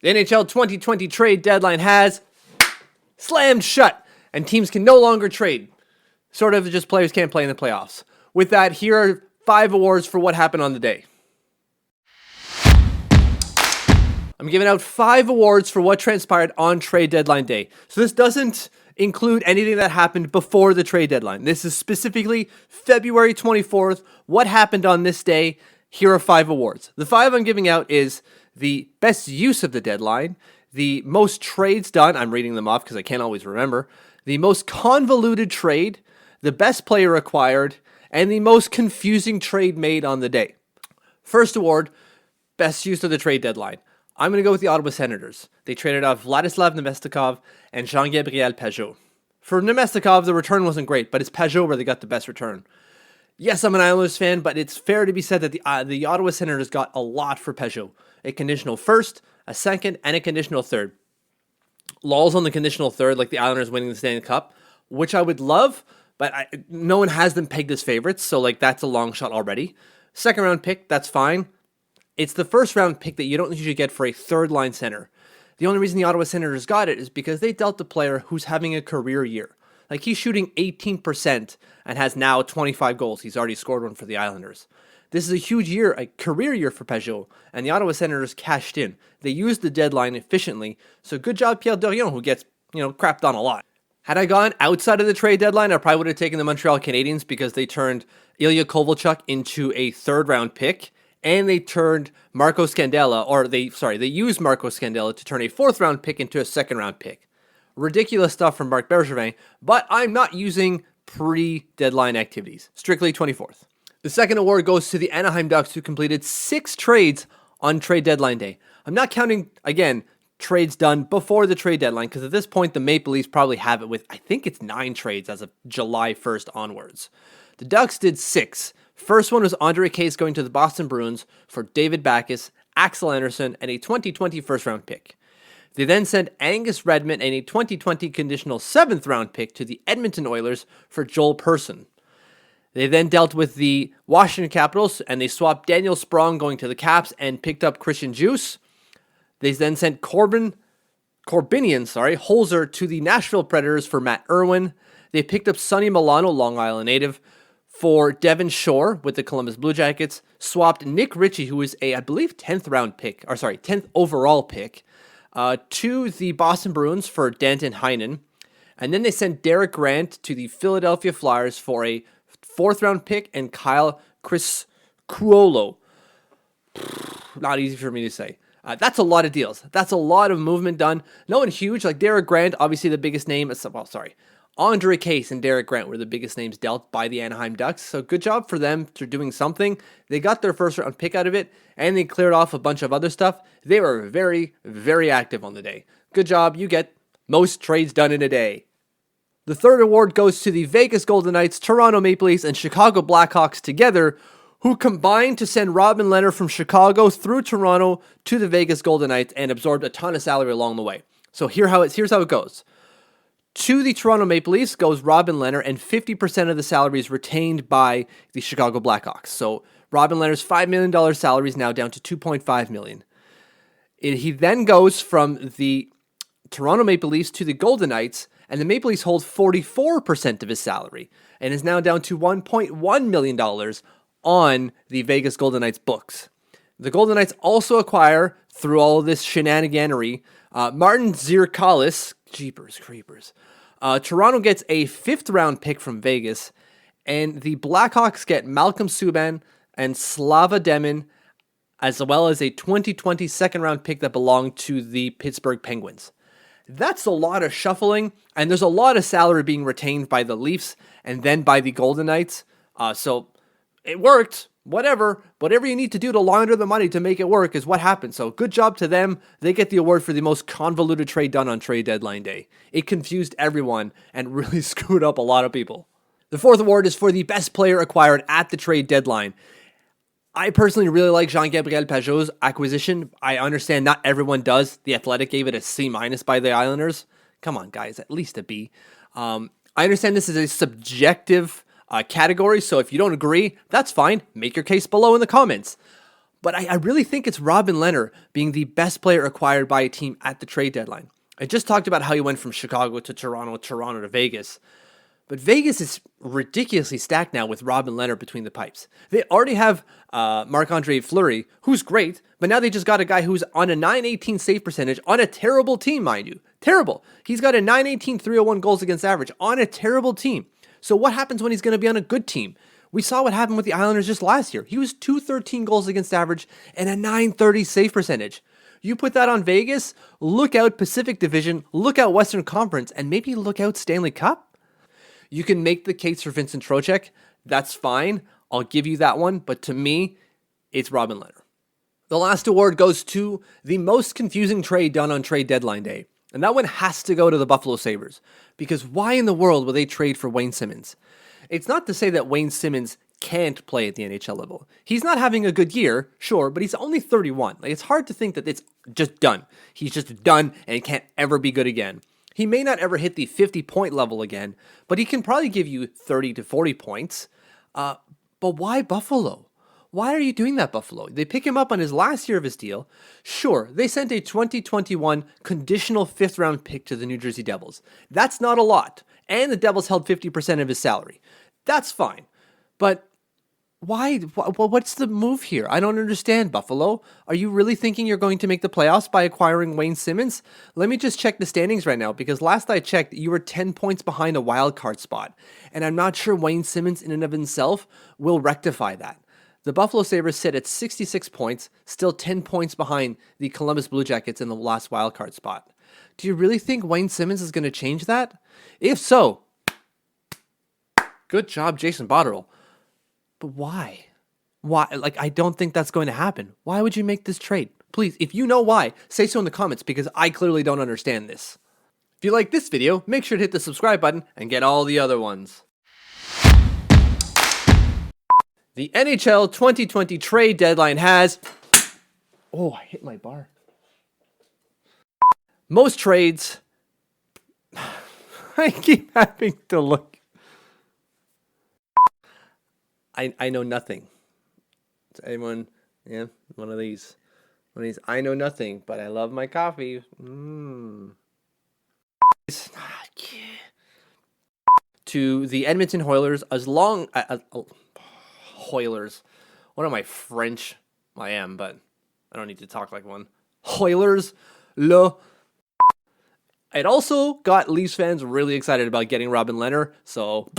The NHL 2020 trade deadline has slammed shut, and teams can no longer trade. Sort of just players can't play in the playoffs. With that, here are 5 awards for what happened on the day. I'm giving out 5 awards for what transpired on trade deadline day. So this doesn't include anything that happened before the trade deadline. This is specifically February 24th. What happened on this day? Here are 5 awards. The 5 I'm giving out is the best use of the deadline, the most trades done, I'm reading them off because I can't always remember, the most convoluted trade, the best player acquired, and the most confusing trade made on the day. First award, best use of the trade deadline. I'm going to go with the Ottawa Senators. They traded off Vladislav Nemestikov and Jean-Gabriel Pageau. For Nemestikov, the return wasn't great, but it's Pageau where they got the best return. Yes, I'm an Islanders fan, but it's fair to be said that the Ottawa Senators got a lot for Pageau. A conditional first, a second, and a conditional third. Lulls on the conditional third, like the Islanders winning the Stanley Cup, which I would love, but no one has them pegged as favorites, so that's a long shot already. Second round pick, that's fine. It's the first round pick that you don't usually get for a third line center. The only reason the Ottawa Senators got it is because they dealt a player who's having a career year. He's shooting 18% and has now 25 goals. He's already scored one for the Islanders. This is a huge year, a career year for Pageau, and the Ottawa Senators cashed in. They used the deadline efficiently, so good job Pierre Dorion, who gets, crapped on a lot. Had I gone outside of the trade deadline, I probably would have taken the Montreal Canadiens because they turned Ilya Kovalchuk into a third-round pick, and they turned Marco Scandella, they used Marco Scandella to turn a fourth-round pick into a second-round pick. Ridiculous stuff from Marc Bergevin, but I'm not using pre-deadline activities. Strictly 24th. The second award goes to the Anaheim Ducks, who completed 6 trades on trade deadline day. I'm not counting, again, trades done before the trade deadline, because at this point, the Maple Leafs probably have it with, I think it's 9 trades as of July 1st onwards. The Ducks did 6. First one was Andre Case going to the Boston Bruins for David Backes, Axel Anderson, and a 2020 first-round pick. They then sent Angus Redmond and a 2020 conditional 7th-round pick to the Edmonton Oilers for Joel Persson. They then dealt with the Washington Capitals, and they swapped Daniel Sprong going to the Caps and picked up Christian Djoos. They then sent Holzer to the Nashville Predators for Matt Irwin. They picked up Sonny Milano, Long Island native, for Devon Shore with the Columbus Blue Jackets. Swapped Nick Ritchie, who was I believe, 10th overall pick, to the Boston Bruins for Danton Heinen. And then they sent Derek Grant to the Philadelphia Flyers for a 4th-round pick and Kyle Criscuolo. Not easy for me to say. That's a lot of deals. That's a lot of movement done. No one huge, like Derek Grant, obviously the biggest name. Andre Case and Derek Grant were the biggest names dealt by the Anaheim Ducks. So good job for them for doing something. They got their first-round pick out of it, and they cleared off a bunch of other stuff. They were very, very active on the day. Good job. You get most trades done in a day. The third award goes to the Vegas Golden Knights, Toronto Maple Leafs, and Chicago Blackhawks together, who combined to send Robin Lehner from Chicago through Toronto to the Vegas Golden Knights and absorbed a ton of salary along the way. So here's how it goes. To the Toronto Maple Leafs goes Robin Lehner, and 50% of the salary is retained by the Chicago Blackhawks. So Robin Lehner's $5 million salary is now down to $2.5 million. He then goes from the Toronto Maple Leafs to the Golden Knights, and the Maple Leafs hold 44% of his salary, and is now down to $1.1 million on the Vegas Golden Knights books. The Golden Knights also acquire, through all of this shenaniganery, Martin Zirkalis. Jeepers creepers. Toronto gets a 5th-round pick from Vegas, and the Blackhawks get Malcolm Subban and Slava Demin, as well as a 2020 second-round pick that belonged to the Pittsburgh Penguins. That's a lot of shuffling, and there's a lot of salary being retained by the Leafs and then by the Golden Knights. So it worked. Whatever you need to do to launder the money to make it work is what happened. So good job to them. They get the award for the most convoluted trade done on trade deadline day. It confused everyone and really screwed up a lot of people. The fourth award is for the best player acquired at the trade deadline. I personally really like Jean-Gabriel Pageau's acquisition. I understand not everyone does. The Athletic gave it a C- by the Islanders. Come on, guys, at least a B. I understand this is a subjective category, so if you don't agree, that's fine. Make your case below in the comments. But I really think it's Robin Lehner being the best player acquired by a team at the trade deadline. I just talked about how he went from Chicago to Toronto, Toronto to Vegas. But Vegas is ridiculously stacked now with Robin Lehner between the pipes. They already have Marc-Andre Fleury, who's great, but now they just got a guy who's on a 918 save percentage on a terrible team, mind you. Terrible. He's got a 918 301 goals against average on a terrible team. So what happens when he's going to be on a good team? We saw what happened with the Islanders just last year. He was 213 goals against average and a 930 save percentage. You put that on Vegas, look out Pacific Division, look out Western Conference, and maybe look out Stanley Cup. You can make the case for Vincent Trocheck. That's fine. I'll give you that one. But to me, it's Robin Lehner. The last award goes to the most confusing trade done on trade deadline day. And that one has to go to the Buffalo Sabres. Because why in the world would they trade for Wayne Simmons? It's not to say that Wayne Simmons can't play at the NHL level. He's not having a good year, sure, but he's only 31. It's hard to think that it's just done. He's just done and he can't ever be good again. He may not ever hit the 50-point level again, but he can probably give you 30 to 40 points. But why Buffalo? Why are you doing that, Buffalo? They pick him up on his last year of his deal. Sure, they sent a 2021 conditional 5th-round pick to the New Jersey Devils. That's not a lot, and the Devils held 50% of his salary. That's fine. But why? What's the move here? I don't understand, Buffalo. Are you really thinking you're going to make the playoffs by acquiring Wayne Simmons? Let me just check the standings right now, because last I checked, you were 10 points behind a wild card spot. And I'm not sure Wayne Simmons in and of himself will rectify that. The Buffalo Sabres sit at 66 points, still 10 points behind the Columbus Blue Jackets in the last wild card spot. Do you really think Wayne Simmons is going to change that? If so, good job, Jason Botterill. But why? Why? I don't think that's going to happen. Why would you make this trade? Please, if you know why, say so in the comments, because I clearly don't understand this. If you like this video, make sure to hit the subscribe button and get all the other ones. The NHL 2020 trade deadline has... Oh, I hit my bar. Most trades... I keep having to look. I know nothing. Does anyone, one of these. I know nothing, but I love my coffee. To the Edmonton Oilers, Oilers. What am I, French? I am, but I don't need to talk like one. Oilers, It also got Leafs fans really excited about getting Robin Lehner, so...